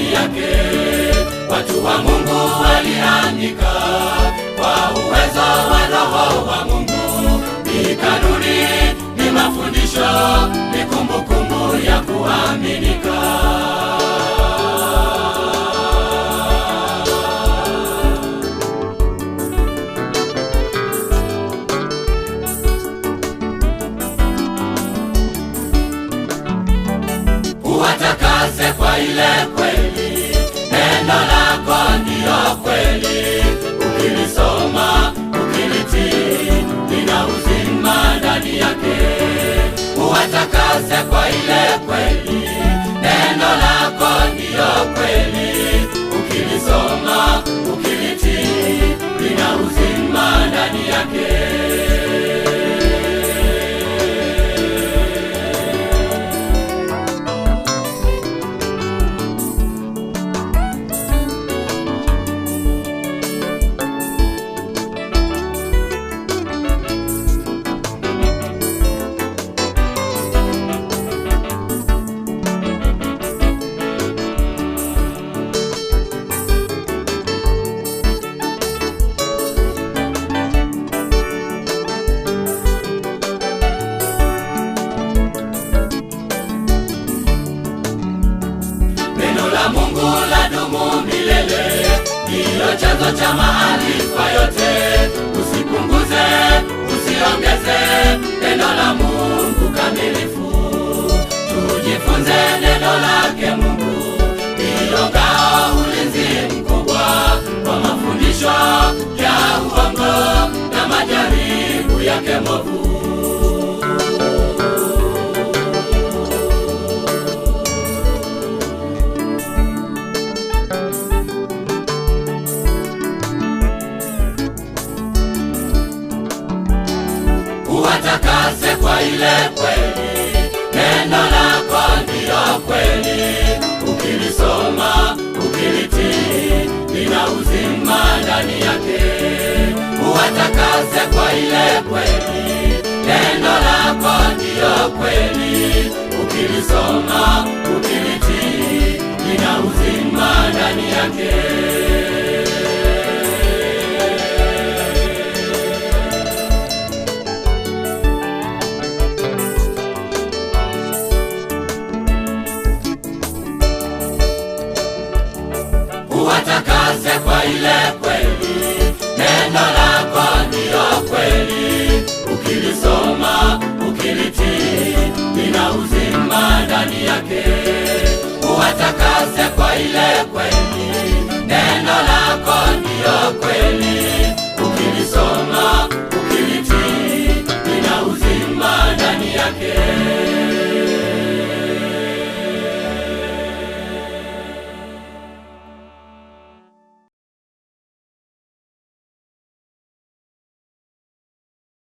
ndani yake. Watu wa Mungu waliandika kwa uwezo wa Roho wa Mungu. Ni kanuni, ni mafundisho, ni kumbukumbu ya kuaminika. Uwatakase kwa ile kweli, neno lako ndiyo kweli. Ukilisoma, ukilitii, lina uzima ndani yake. Uwatakase kwa ile kweli, neno lako ndiyo kweli. Ukilisoma, ukilitii, lina uzima ndani yake. Mungu la dumu milele, ndiyo chanzo cha maarifa yote. Usipunguze, usiongeze, neno la Mungu kamilifu. Tujifunze neno lake Mungu, ndiyo ngao, ulinzi mkubwa kwa mafundisho ya uongo na majaribu yake movu. Uwatakase kwa ile kweli, neno lako ndiyo kweli. Ukilisoma, ukilitii, lina uzima ndani yake. Uwatakase kwa ile kweli, neno lako ndiyo kweli. Ukilisoma, ukilitii, lina uzima ndani yake. Uwatakase kwa ile kweli, neno lako ndiyo kweli. Ukilisoma, ukilitii, lina uzima ndani yake. Uwatakase kwa ile kweli, neno lako ndiyo kweli. Ukilisoma, ukilitii, lina uzima ndani yake.